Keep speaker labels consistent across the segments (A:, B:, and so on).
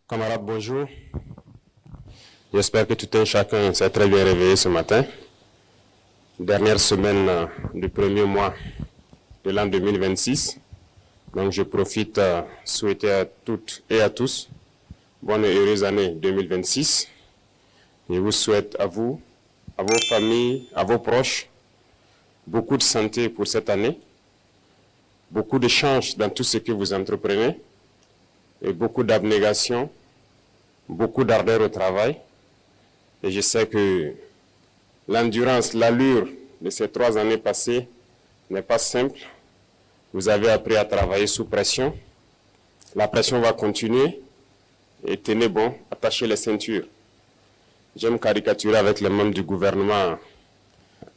A: Camarades, bonjour. J'espère que tout un chacun s'est très bien réveillé ce matin. Dernière semaine du premier mois de l'an 2026. Donc je profite à souhaiter à toutes et à tous bonne et heureuse année 2026. Je vous souhaite à vous, à vos familles, à vos proches, beaucoup de santé pour cette année, beaucoup de chance dans tout ce que vous entreprenez et beaucoup d'abnégation, beaucoup d'ardeur au travail. Et je sais que l'endurance, l'allure de ces 3 années passées n'est pas simple. Vous avez appris à travailler sous pression. La pression va continuer. Et tenez bon, attachez les ceintures. J'aime caricaturer avec les membres du gouvernement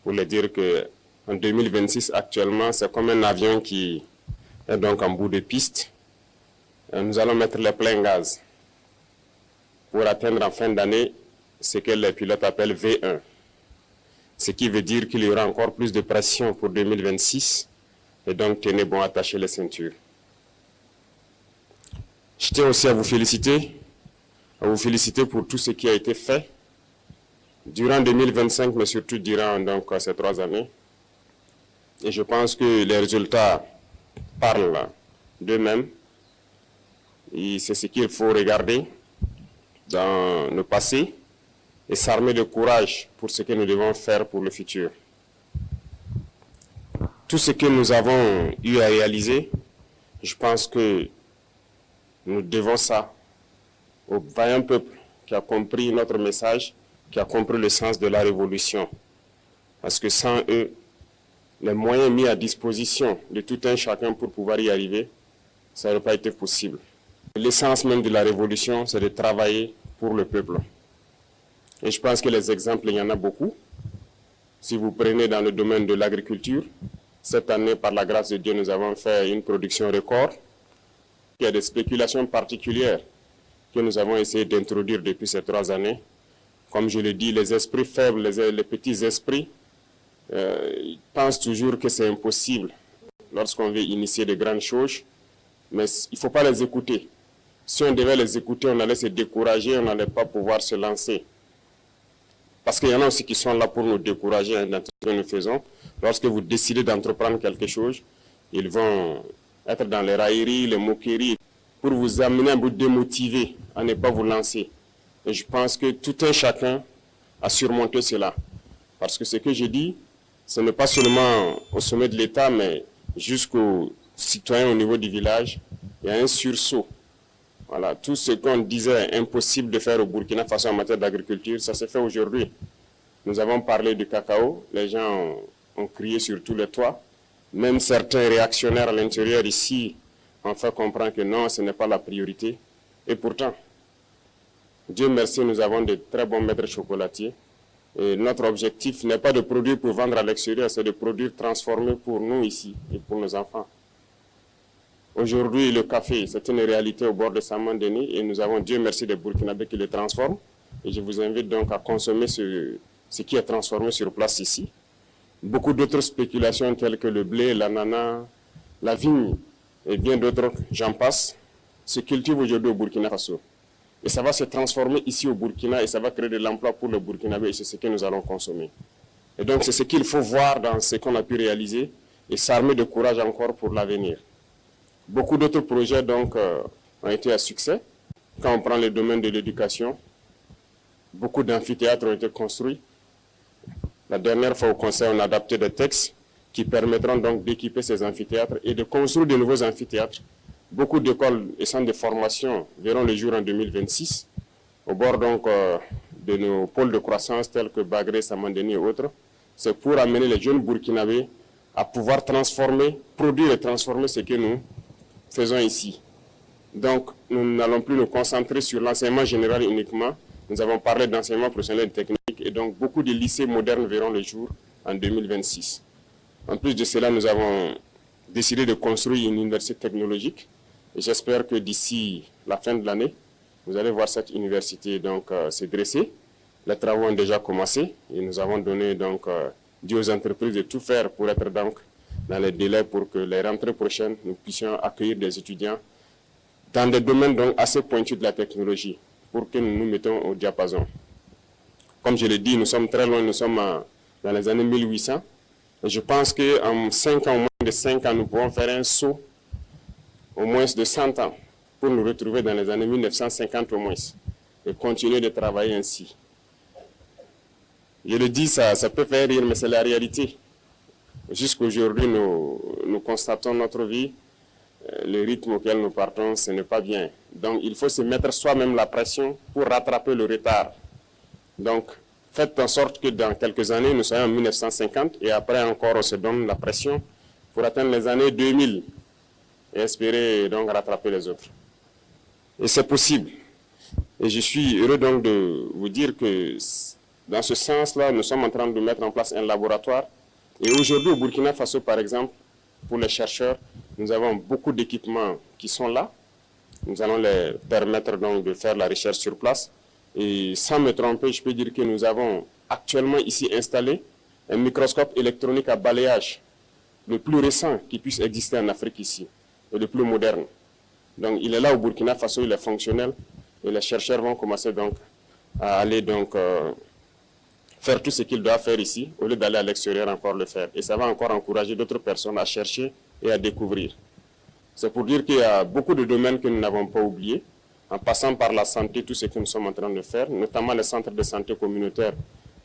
A: pour leur dire qu'en 2026, actuellement, c'est comme un avion qui est donc en bout de piste. Et nous allons mettre les pleins gaz pour atteindre en fin d'année ce que les pilotes appellent V1. Ce qui veut dire qu'il y aura encore plus de pression pour 2026. Et donc, tenez bon, attachez les ceintures. Je tiens aussi à vous féliciter pour tout ce qui a été fait durant 2025, mais surtout durant donc, ces 3 années. Et je pense que les résultats parlent d'eux-mêmes. Et c'est ce qu'il faut regarder dans le passé et s'armer de courage pour ce que nous devons faire pour le futur. Tout ce que nous avons eu à réaliser, je pense que nous devons ça au vaillant peuple qui a compris notre message, qui a compris le sens de la révolution. Parce que sans eux, les moyens mis à disposition de tout un chacun pour pouvoir y arriver, ça n'aurait pas été possible. L'essence même de la révolution, c'est de travailler pour le peuple. Et je pense que les exemples, il y en a beaucoup. Si vous prenez dans le domaine de l'agriculture, cette année, par la grâce de Dieu, nous avons fait une production record. Il y a des spéculations particulières que nous avons essayé d'introduire depuis ces 3 années. Comme je le dis, les esprits faibles, les petits esprits, ils pensent toujours que c'est impossible lorsqu'on veut initier de grandes choses. Mais il ne faut pas les écouter. Si on devait les écouter, on allait se décourager, on n'allait pas pouvoir se lancer. Parce qu'il y en a aussi qui sont là pour nous décourager dans tout ce que nous faisons. Lorsque vous décidez d'entreprendre quelque chose, ils vont être dans les railleries, les moqueries, pour vous amener à vous démotiver, à ne pas vous lancer. Et je pense que tout un chacun a surmonté cela. Parce que ce que je dis, ce n'est pas seulement au sommet de l'État, mais jusqu'aux citoyens au niveau du village, il y a un sursaut. Voilà, tout ce qu'on disait impossible de faire au Burkina Faso en matière d'agriculture, ça s'est fait aujourd'hui. Nous avons parlé du cacao, les gens ont crié sur tous les toits. Même certains réactionnaires à l'intérieur ici ont fait comprendre que non, ce n'est pas la priorité. Et pourtant, Dieu merci, nous avons de très bons maîtres chocolatiers. Et notre objectif n'est pas de produire pour vendre à l'extérieur, c'est de produire transformé pour nous ici et pour nos enfants. Aujourd'hui, le café, c'est une réalité au bord de Saman-Denis et nous avons, Dieu merci, des Burkinabés qui le transforment. Et je vous invite donc à consommer ce qui est transformé sur place ici. Beaucoup d'autres spéculations telles que le blé, l'ananas, la vigne et bien d'autres, j'en passe, se cultivent aujourd'hui au Burkina Faso. Et ça va se transformer ici au Burkina et ça va créer de l'emploi pour le Burkinabé et c'est ce que nous allons consommer. Et donc c'est ce qu'il faut voir dans ce qu'on a pu réaliser et s'armer de courage encore pour l'avenir. Beaucoup d'autres projets donc ont été à succès. Quand on prend le domaine de l'éducation, beaucoup d'amphithéâtres ont été construits. La dernière fois au Conseil, on a adapté des textes qui permettront donc d'équiper ces amphithéâtres et de construire de nouveaux amphithéâtres. Beaucoup d'écoles et centres de formation verront le jour en 2026, au bord donc de nos pôles de croissance tels que Bagré, Saman-Denis et autres. C'est pour amener les jeunes Burkinabés à pouvoir transformer, produire et transformer ce que nous faisons ici. Donc, nous n'allons plus nous concentrer sur l'enseignement général uniquement. Nous avons parlé d'enseignement professionnel et technique et donc beaucoup de lycées modernes verront le jour en 2026. En plus de cela, nous avons décidé de construire une université technologique et j'espère que d'ici la fin de l'année, vous allez voir cette université donc se dresser. Les travaux ont déjà commencé et nous avons donné donc dit aux entreprises de tout faire pour être donc dans les délais pour que les rentrées prochaines, nous puissions accueillir des étudiants dans des domaines donc assez pointus de la technologie pour que nous nous mettons au diapason. Comme je l'ai dit, nous sommes très loin, nous sommes dans les années 1800. Et je pense qu'en 5 ans, au moins de 5 ans, nous pouvons faire un saut au moins de 100 ans pour nous retrouver dans les années 1950 au moins et continuer de travailler ainsi. Je le dis, ça peut faire rire, mais c'est la réalité. Jusqu'aujourd'hui, nous constatons notre vie, le rythme auquel nous partons, ce n'est pas bien. Donc, il faut se mettre soi-même la pression pour rattraper le retard. Donc, faites en sorte que dans quelques années, nous soyons en 1950 et après encore, on se donne la pression pour atteindre les années 2000 et espérer donc rattraper les autres. Et c'est possible. Et je suis heureux donc de vous dire que dans ce sens-là, nous sommes en train de mettre en place un laboratoire. Et aujourd'hui, au Burkina Faso, par exemple, pour les chercheurs, nous avons beaucoup d'équipements qui sont là. Nous allons les permettre donc de faire la recherche sur place. Et sans me tromper, je peux dire que nous avons actuellement ici installé un microscope électronique à balayage, le plus récent qui puisse exister en Afrique ici, et le plus moderne. Donc il est là au Burkina Faso, il est fonctionnel, et les chercheurs vont commencer donc à aller donc faire tout ce qu'ils doivent faire ici, au lieu d'aller à l'extérieur encore le faire. Et ça va encore encourager d'autres personnes à chercher et à découvrir. C'est pour dire qu'il y a beaucoup de domaines que nous n'avons pas oubliés, en passant par la santé, tout ce que nous sommes en train de faire, notamment les centres de santé communautaires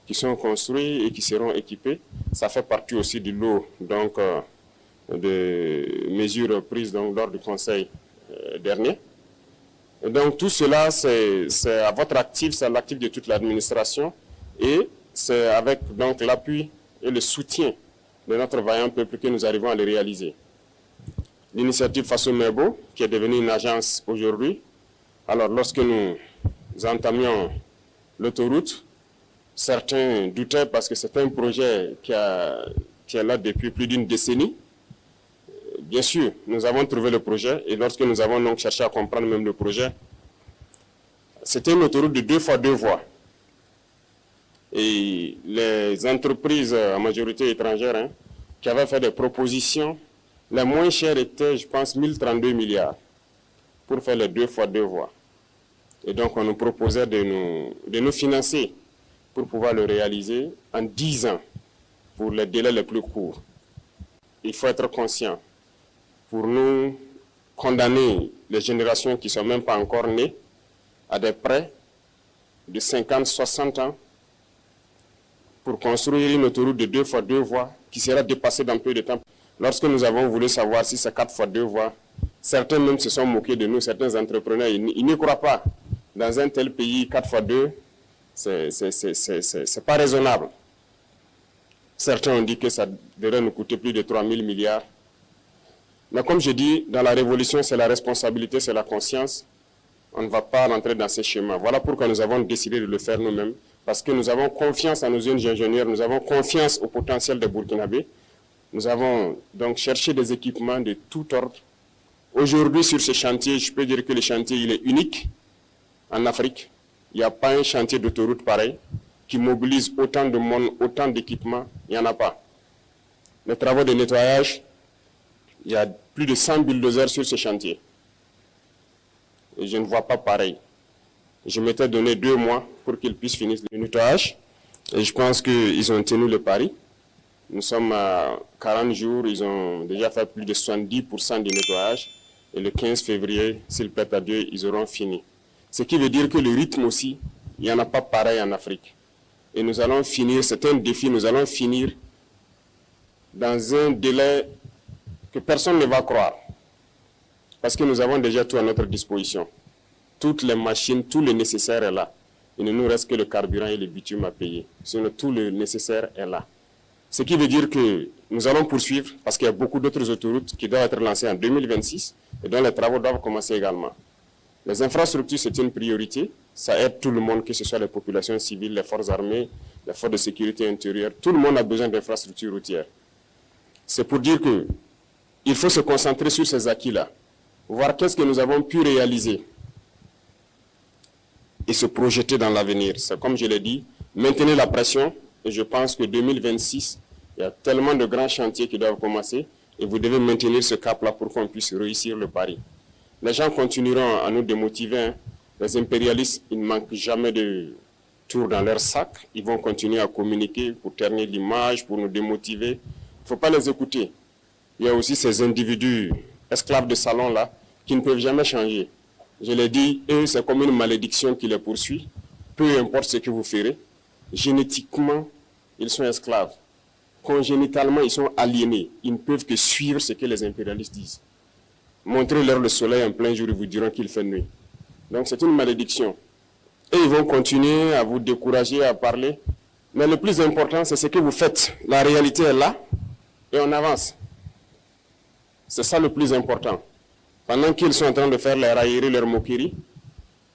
A: qui sont construits et qui seront équipés. Ça fait partie aussi du lot donc, de mesures prises donc, lors du Conseil dernier. Et donc tout cela, c'est à votre actif, c'est à l'actif de toute l'administration et c'est avec donc l'appui et le soutien de notre vaillant peuple que nous arrivons à le réaliser. L'initiative Faso Merbo, qui est devenue une agence aujourd'hui, alors lorsque nous entamions l'autoroute, certains doutaient parce que c'est un projet qui est là depuis plus d'une décennie. Bien sûr, nous avons trouvé le projet et lorsque nous avons donc cherché à comprendre même le projet, c'était une autoroute de 2 fois 2 voies. Et les entreprises, en majorité étrangères, qui avaient fait des propositions, les moins chères étaient, je pense, 1032 milliards pour faire les 2 fois 2 voies. Et donc, on nous proposait de nous financer pour pouvoir le réaliser en 10 ans, pour les délais les plus courts. Il faut être conscient. Pour nous condamner les générations qui ne sont même pas encore nées à des prêts de 50, 60 ans pour construire une autoroute de 2 fois 2 voies qui sera dépassée dans peu de temps. Lorsque nous avons voulu savoir si c'est 4 fois 2 voies, certains même se sont moqués de nous, certains entrepreneurs, ils n'y croient pas. Dans un tel pays, 4 fois 2, c'est pas raisonnable. Certains ont dit que ça devrait nous coûter plus de 3 000 milliards. Mais comme je dis, dans la révolution, c'est la responsabilité, c'est la conscience. On ne va pas rentrer dans ces schémas. Voilà pourquoi nous avons décidé de le faire nous-mêmes. Parce que nous avons confiance en nos jeunes ingénieurs, nous avons confiance au potentiel des Burkinabés. Nous avons donc cherché des équipements de tout ordre. Aujourd'hui, sur ce chantier, je peux dire que le chantier il est unique en Afrique. Il n'y a pas un chantier d'autoroute pareil qui mobilise autant de monde, autant d'équipements. Il n'y en a pas. Les travaux de nettoyage, il y a plus de 100 bulldozers sur ce chantier. Et je ne vois pas pareil. Je m'étais donné 2 mois pour qu'ils puissent finir le nettoyage. Et je pense qu'ils ont tenu le pari. Nous sommes à 40 jours, ils ont déjà fait plus de 70% du nettoyage. Et le 15 février, s'ils plaît à Dieu, ils auront fini. Ce qui veut dire que le rythme aussi, il n'y en a pas pareil en Afrique. Et nous allons finir, c'est un défi, nous allons finir dans un délai que personne ne va croire. Parce que nous avons déjà tout à notre disposition. Toutes les machines, tout le nécessaire est là. Il ne nous reste que le carburant et le bitume à payer. Sinon, tout le nécessaire est là. Ce qui veut dire que nous allons poursuivre parce qu'il y a beaucoup d'autres autoroutes qui doivent être lancées en 2026 et dont les travaux doivent commencer également. Les infrastructures, c'est une priorité. Ça aide tout le monde, que ce soit les populations civiles, les forces armées, les forces de sécurité intérieure. Tout le monde a besoin d'infrastructures routières. C'est pour dire qu'il faut se concentrer sur ces acquis-là, voir qu'est-ce que nous avons pu réaliser et se projeter dans l'avenir. C'est comme je l'ai dit, maintenir la pression. Et je pense que 2026, il y a tellement de grands chantiers qui doivent commencer et vous devez maintenir ce cap-là pour qu'on puisse réussir le pari. Les gens continueront à nous démotiver. Hein. Les impérialistes, ils ne manquent jamais de tours dans leur sac. Ils vont continuer à communiquer pour ternir l'image, pour nous démotiver. Il ne faut pas les écouter. Il y a aussi ces individus esclaves de salon là qui ne peuvent jamais changer. Je l'ai dit, eux, c'est comme une malédiction qui les poursuit. Peu importe ce que vous ferez, génétiquement, ils sont esclaves. Congénitalement, ils sont aliénés. Ils ne peuvent que suivre ce que les impérialistes disent. Montrez-leur le soleil en plein jour, ils vous diront qu'il fait nuit. Donc c'est une malédiction. Et ils vont continuer à vous décourager, à parler. Mais le plus important, c'est ce que vous faites. La réalité est là et on avance. C'est ça le plus important. Pendant qu'ils sont en train de faire les railleries, leurs moqueries,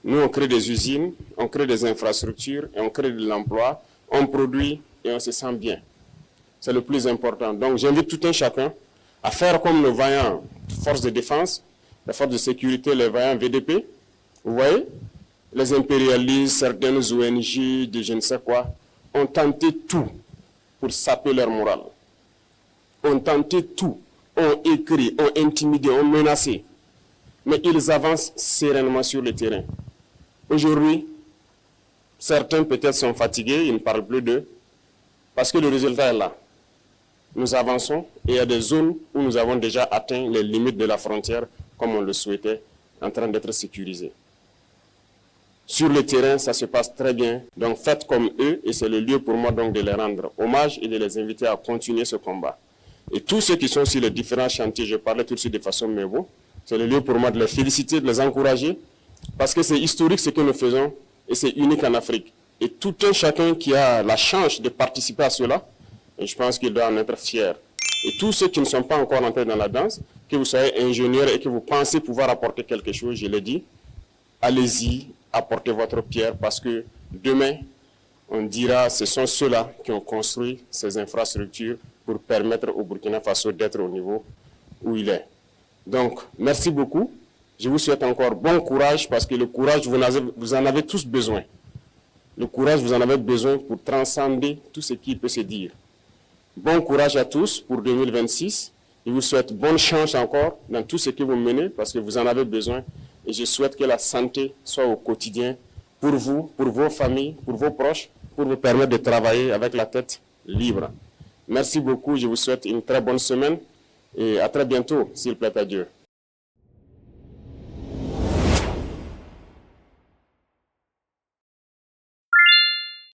A: nous on crée des usines, on crée des infrastructures, et on crée de l'emploi, on produit et on se sent bien. C'est le plus important. Donc j'invite tout un chacun à faire comme le vaillant force de défense, les forces de sécurité, les vaillants VDP. Vous voyez, les impérialistes, certaines ONG, de je ne sais quoi, ont tenté tout pour saper leur morale. Ont tenté tout, ont écrit, ont intimidé, ont menacé. Mais ils avancent sereinement sur le terrain. Aujourd'hui, certains peut-être sont fatigués, ils ne parlent plus d'eux, parce que le résultat est là. Nous avançons et il y a des zones où nous avons déjà atteint les limites de la frontière, comme on le souhaitait, en train d'être sécurisés. Sur le terrain, ça se passe très bien. Donc faites comme eux et c'est le lieu pour moi donc de les rendre hommage et de les inviter à continuer ce combat. Et tous ceux qui sont sur les différents chantiers, je parlais tout de suite de façon mémo, c'est le lieu pour moi de les féliciter, de les encourager, parce que c'est historique ce que nous faisons et c'est unique en Afrique. Et tout un chacun qui a la chance de participer à cela, et je pense qu'il doit en être fier. Et tous ceux qui ne sont pas encore entrés dans la danse, que vous soyez ingénieur et que vous pensez pouvoir apporter quelque chose, je l'ai dit, allez-y, apportez votre pierre parce que demain, on dira ce sont ceux-là qui ont construit ces infrastructures pour permettre au Burkina Faso d'être au niveau où il est. Donc, merci beaucoup. Je vous souhaite encore bon courage parce que le courage, vous en avez tous besoin. Le courage, vous en avez besoin pour transcender tout ce qui peut se dire. Bon courage à tous pour 2026. Je vous souhaite bonne chance encore dans tout ce que vous menez parce que vous en avez besoin. Et je souhaite que la santé soit au quotidien pour vous, pour vos familles, pour vos proches, pour vous permettre de travailler avec la tête libre. Merci beaucoup. Je vous souhaite une très bonne semaine et à très bientôt, s'il plaît à Dieu.